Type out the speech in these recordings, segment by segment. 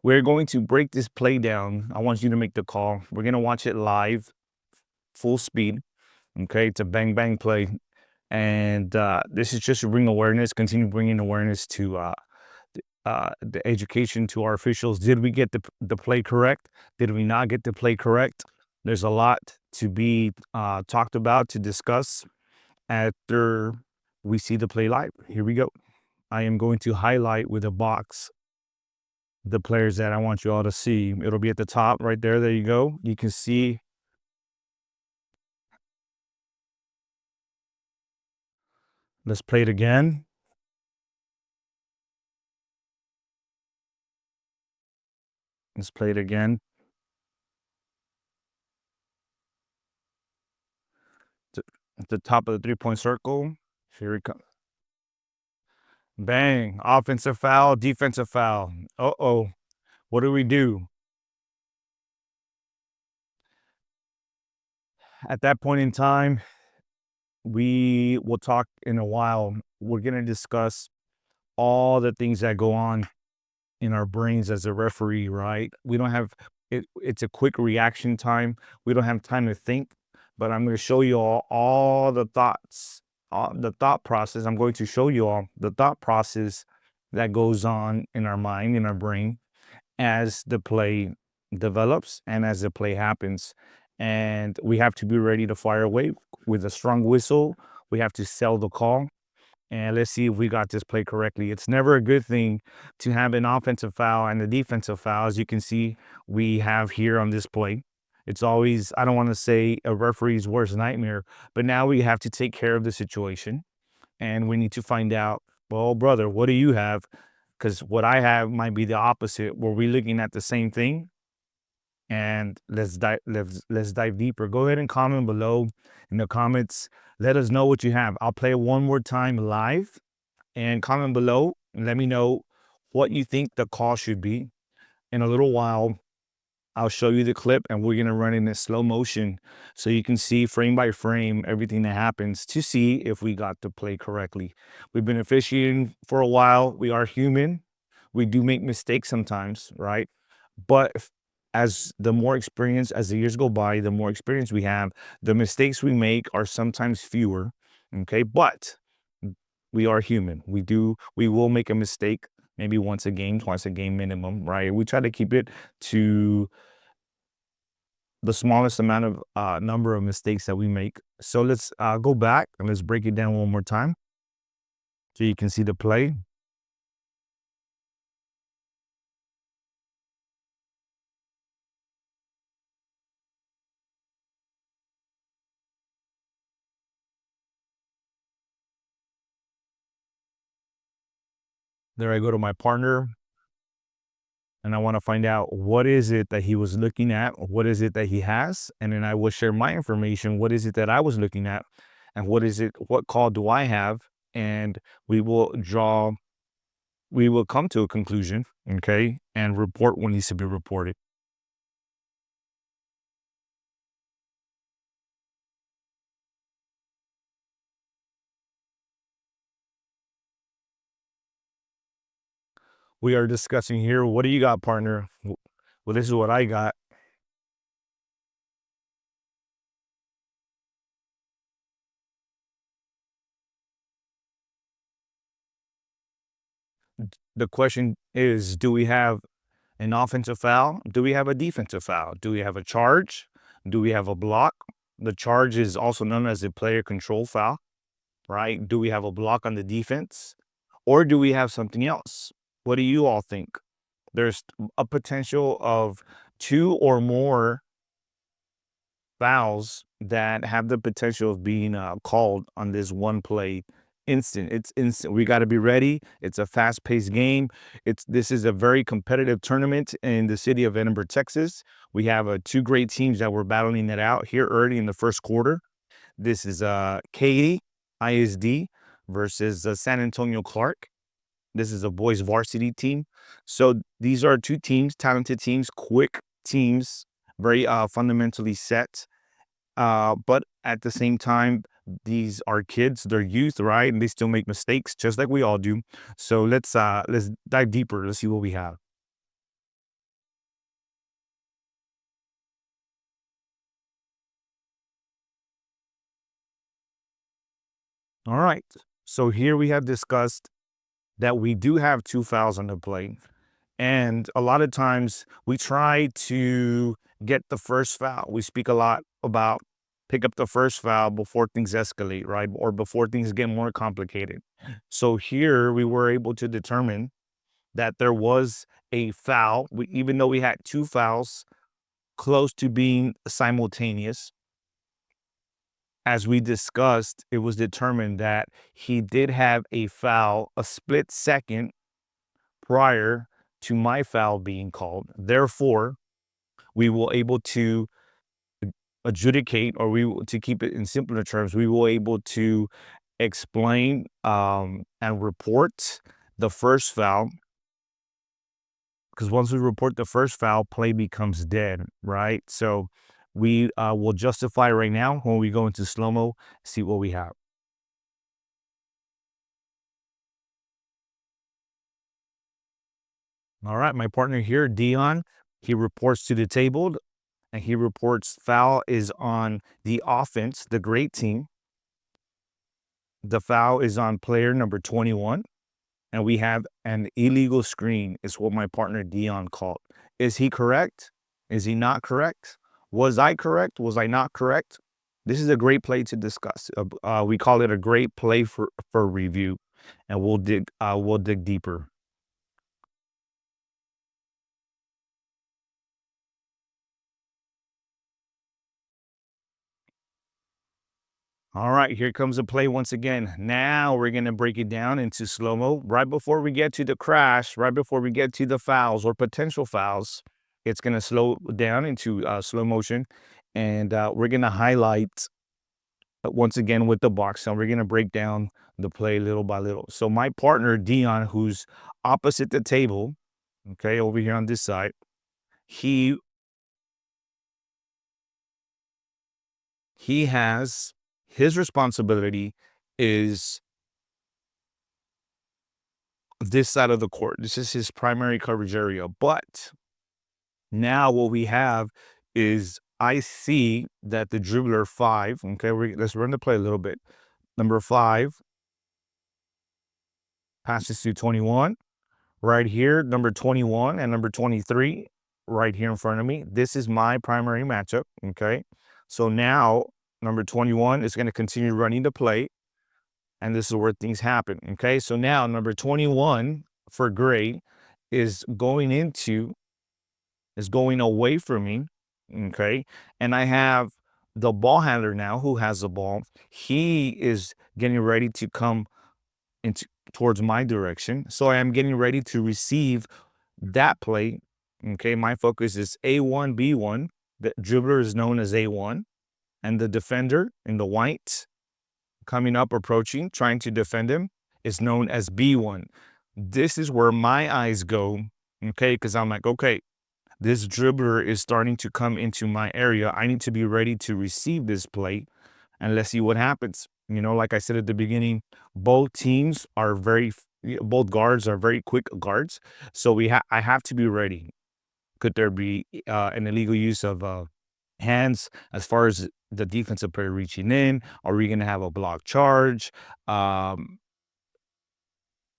We're going to break this play down. I want you to make the call. We're going to watch it live, full speed. Okay. It's a bang, bang play. And this is just to bring awareness, continue bringing awareness to the education to our officials. Did we get the play correct? Did we not get the play correct? There's a lot to be talked about, to discuss after we see the play live. Here we go. I am going to highlight with a box the players that I want you all to see. It'll be at the top right there. There you go. You can see. Let's play it again. Let's play it again. At the top of the three-point circle. Here we come. Bang. Offensive foul, defensive foul. Uh-oh. What do we do? At that point in time, we will talk in a while. We're going to discuss all the things that go on in our brains as a referee, right? We don't have it, it's a quick reaction time. We don't have time to think, but I'm going to show you all the thoughts, the thought process. I'm going to show you all the thought process that goes on in our mind, in our brain, as the play develops and as the play happens. And we have to be ready to fire away with a strong whistle. We have to sell the call. And let's see if we got this play correctly. It's never a good thing to have an offensive foul and a defensive foul, as you can see we have here on this play. It's always, I don't want to say a referee's worst nightmare, but now we have to take care of the situation. And we need to find out, well, brother, what do you have? Because what I have might be the opposite. Were we looking at the same thing? And let's dive deeper. Go ahead and comment below in the comments. Let us know what you have. I'll play it one more time live, and comment below and let me know what you think the call should be. In a little while, I'll show you the clip and we're going to run it in slow motion so you can see frame by frame everything that happens to see if we got the play correctly. We've been officiating for a while. We are human. We do make mistakes sometimes, right? But as the more experience, as the years go by, the more experience we have, the mistakes we make are sometimes fewer. Okay. But we are human. We will make a mistake maybe once a game, twice a game minimum, right? We try to keep it to the smallest amount of number of mistakes that we make. So let's go back and let's break it down one more time so you can see the play. There I go to my partner and I want to find out what is it that he was looking at, what is it that he has, and then I will share my information. What is it that I was looking at, and what call do I have, and we will come to a conclusion, okay, and report what needs to be reported. We are discussing here. What do you got, partner? Well, this is what I got. The question is, do we have an offensive foul? Do we have a defensive foul? Do we have a charge? Do we have a block? The charge is also known as a player control foul, right? Do we have a block on the defense? Or do we have something else? What do you all think? There's a potential of two or more fouls that have the potential of being called on this one play instant. It's instant. We got to be ready. It's a fast-paced game. This is a very competitive tournament in the city of Edinburgh, Texas. We have two great teams that were battling it out here early in the first quarter. This is Katy ISD versus San Antonio Clark. This is a boys varsity team. So these are two teams, talented teams, quick teams, very fundamentally set. But at the same time, these are kids, they're youth, right? And they still make mistakes just like we all do. So let's dive deeper. Let's see what we have. All right. So here we have discussed that we do have two fouls on the play. And a lot of times we try to get the first foul. We speak a lot about pick up the first foul before things escalate, right? Or before things get more complicated. So here we were able to determine that there was a foul, even though we had two fouls close to being simultaneous. As we discussed, it was determined that he did have a foul a split second prior to my foul being called. Therefore, we will able to adjudicate, or to keep it in simpler terms, we will able to explain and report the first foul, because once we report the first foul, play becomes dead, right? So we will justify right now when we go into slow-mo, see what we have. All right, my partner here, Dion, he reports to the table and he reports foul is on the offense, the great team. The foul is on player number 21, and we have an illegal screen, is what my partner Dion called. Is he correct? Is he not correct? Was I correct? Was I not correct? This is a great play to discuss. We call it a great play for review, and we'll dig deeper. All right, here comes the play once again. Now we're going to break it down into slow mo. Right before we get to the crash, right before we get to the fouls or potential fouls, it's going to slow down into slow motion. And we're going to highlight once again with the box. And we're going to break down the play little by little. So my partner, Dion, who's opposite the table, okay, over here on this side, he he has his responsibility is this side of the court. This is his primary coverage area. But now what we have is I see that the dribbler 5, okay, let's run the play a little bit. Number 5 passes to 21. Right here, number 21 and number 23 right here in front of me. This is my primary matchup, okay? So now number 21 is going to continue running the play, and this is where things happen, okay? So now number 21 for gray is going away from me, okay? And I have the ball handler now who has the ball. He is getting ready to come into towards my direction. So I am getting ready to receive that play. Okay, my focus is A1, B1. The dribbler is known as A1, and the defender in the white coming up, approaching, trying to defend him is known as B1. This is where my eyes go, okay, because I'm like, okay, this dribbler is starting to come into my area. I need to be ready to receive this play, and let's see what happens. You know, like I said at the beginning, both guards are very quick guards. So I have to be ready. Could there be an illegal use of hands as far as the defensive player reaching in? Are we going to have a block charge? Let's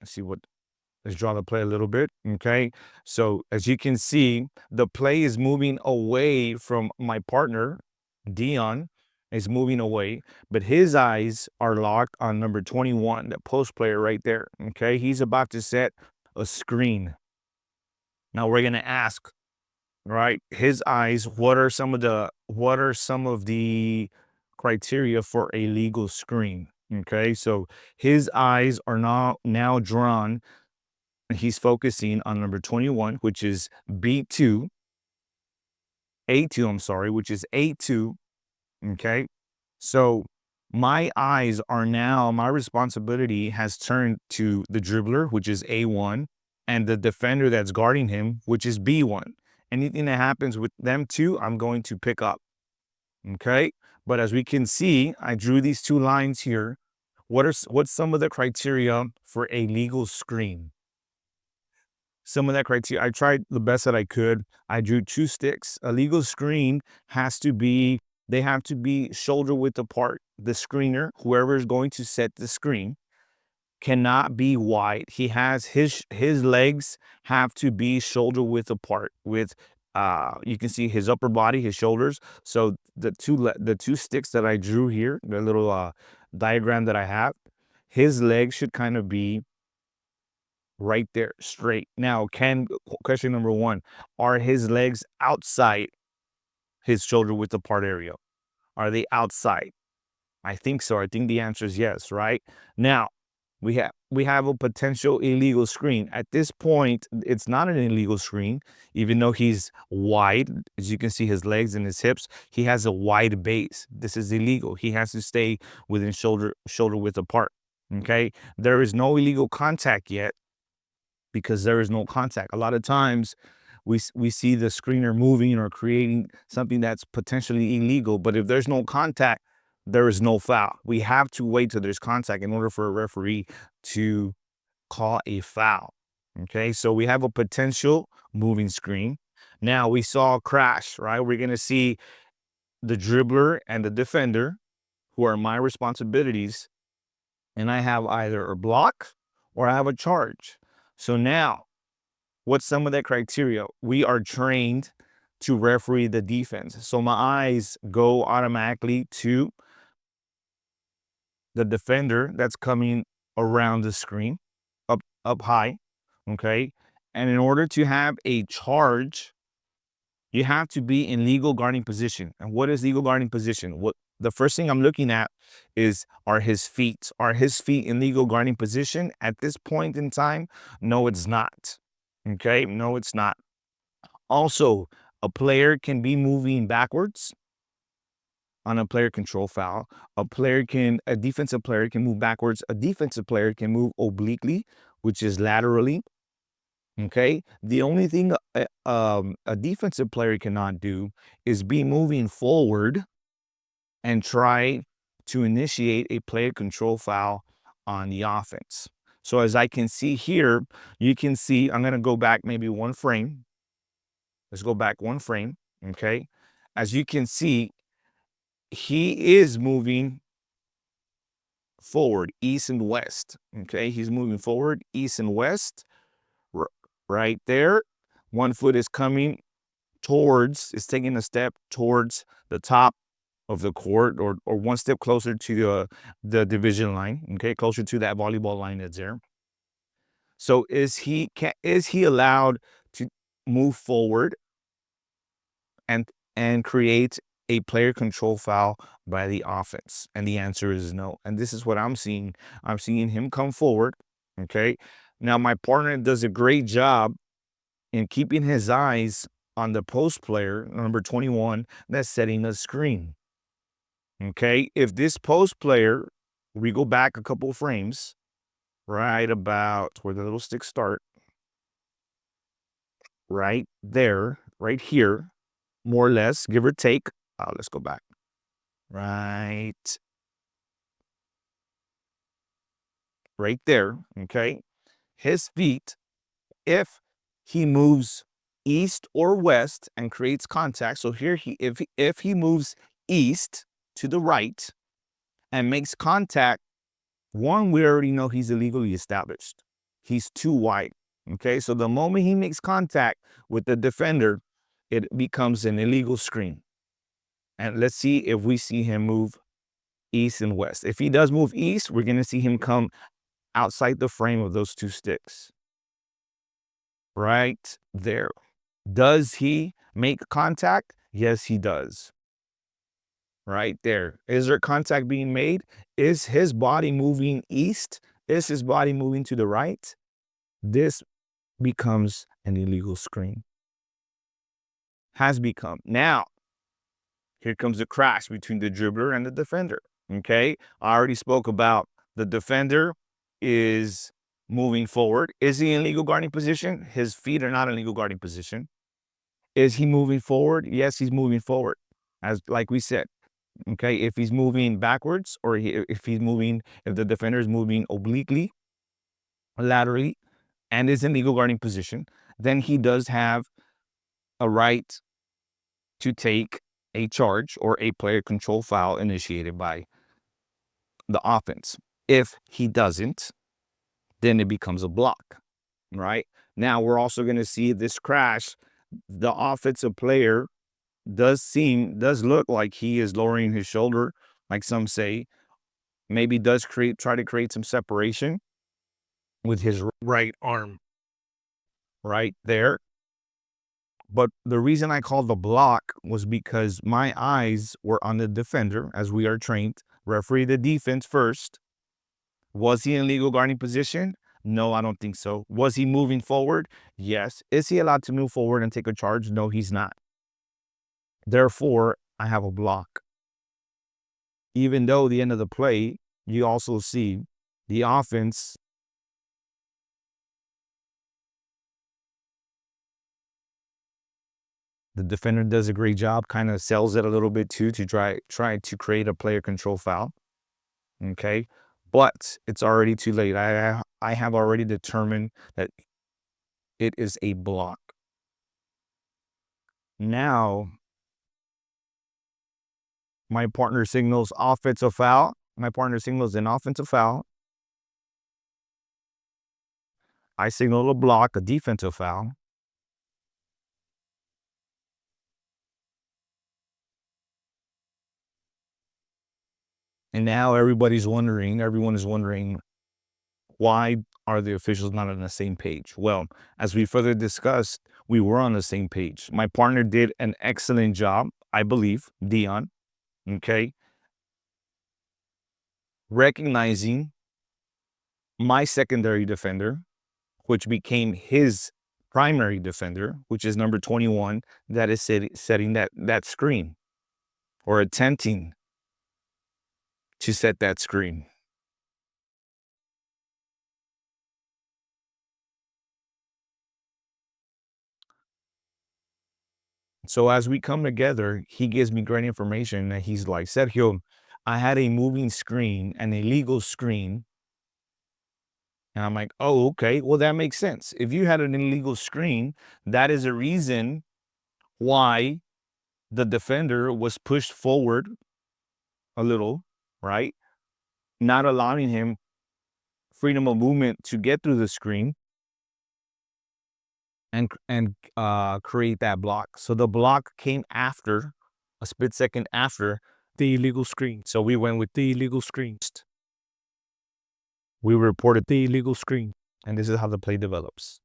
see what Let's draw the play a little bit, okay? So as you can see, the play is moving away from my partner. Dion is moving away, but his eyes are locked on number 21, the post player right there, okay? He's about to set a screen. Now we're gonna ask, right? His eyes, what are some of the criteria for a legal screen? Okay, so his eyes are now drawn. He's focusing on number 21, which is B2, A2, I'm sorry, which is A2. Okay. So my responsibility has turned to the dribbler, which is A1, and the defender that's guarding him, which is B1. Anything that happens with them two, I'm going to pick up. Okay. But as we can see, I drew these two lines here. What's some of the criteria for a legal screen? Some of that criteria, I tried the best that I could. I drew two sticks. A legal screen has to be They have to be shoulder width apart. The screener, whoever is going to set the screen, cannot be wide. He has his legs have to be shoulder width apart with you can see his upper body, his shoulders. So the two sticks that I drew here, the little diagram that I have, his legs should kind of be right there straight. Now, question number one, are his legs outside his shoulder width apart area? Are they outside? I think so. I think the answer is yes, right? Now, we have a potential illegal screen. At this point, it's not an illegal screen, even though he's wide. As you can see, his legs and his hips, he has a wide base. This is illegal. He has to stay within shoulder width apart. Okay, there is no illegal contact yet because there is no contact. A lot of times we see the screener moving or creating something that's potentially illegal, but if there's no contact, there is no foul. We have to wait till there's contact in order for a referee to call a foul. Okay, so we have a potential moving screen. Now we saw a crash, right? We're gonna see the dribbler and the defender, who are my responsibilities, and I have either a block or I have a charge. So now, what's some of that criteria? We are trained to referee the defense. So my eyes go automatically to the defender that's coming around the screen, up high, okay? And in order to have a charge, you have to be in legal guarding position. And what is legal guarding position? What the first thing I'm looking at is, are his feet? Are his feet in legal guarding position at this point in time? No, it's not. Okay, no, it's not. Also, a player can be moving backwards on a player control foul. A defensive player can move backwards. A defensive player can move obliquely, which is laterally. Okay. The only thing a defensive player cannot do is be moving forward and try to initiate a player control foul on the offense. So as I can see here, you can see, I'm going to go back maybe one frame. Let's go back one frame. Okay. As you can see, he is moving forward, east and west. Okay. He's moving forward, east and west. Right there. One foot is coming towards, is taking a step towards the top of the court, or one step closer to the division line, okay, closer to that volleyball line that's there. So is he allowed to move forward and create a player control foul by the offense? And the answer is no. And this is what I'm seeing. I'm seeing him come forward, okay? Now my partner does a great job in keeping his eyes on the post player, number 21, that's setting the screen. Okay, if this post player, we go back a couple of frames, right about where the little sticks start, right there, right here, more or less, give or take. Let's go back. Right there, okay? His feet, if he moves east or west and creates contact, so here if he moves east to the right and makes contact, one, we already know he's illegally established. He's too wide. Okay, so the moment he makes contact with the defender, it becomes an illegal screen. And let's see if we see him move east and west. If he does move east, we're going to see him come outside the frame of those two sticks. Right there. Does he make contact? Yes, he does. Right there. Is there contact being made? Is his body moving east? Is his body moving to the right? This becomes an illegal screen. Has become. Now, here comes the crash between the dribbler and the defender. Okay, I already spoke about the defender is moving forward. Is he in legal guarding position? His feet are not in legal guarding position. Is he moving forward? Yes, he's moving forward. As like we said, okay, if he's moving backwards, or if the defender is moving obliquely, laterally, and is in legal guarding position, then he does have a right to take a charge or a player control foul initiated by the offense. If he doesn't, then it becomes a block, right? Now we're also going to see this crash. The offensive player does look like he is lowering his shoulder, like some say, maybe does try to create some separation with his right arm right there. But the reason I called the block was because my eyes were on the defender, as we are trained. Referee the defense first. Was he in legal guarding position? No, I don't think so. Was he moving forward? Yes. Is he allowed to move forward and take a charge? No, he's not. Therefore, I have a block. Even though the end of the play, you also see the offense. The defender does a great job, kind of sells it a little bit too, to try to create a player control foul. Okay. But it's already too late. I have already determined that it is a block. Now, my partner signals offensive foul. My partner signals an offensive foul. I signal a block, a defensive foul. And now everyone is wondering, why are the officials not on the same page? Well, as we further discussed, we were on the same page. My partner did an excellent job, I believe, Dion, okay, recognizing my secondary defender, which became his primary defender, which is number 21, that is setting that screen, or attempting to set that screen. So as we come together, he gives me great information, and he's like, Sergio, I had a moving screen, an illegal screen. And I'm like, oh, okay. Well, that makes sense. If you had an illegal screen, that is a reason why the defender was pushed forward a little, right? Not allowing him freedom of movement to get through the screen and create that block. So the block came after, a split second after the illegal screen. So we went with the illegal screen. We reported the illegal screen, and this is how the play develops.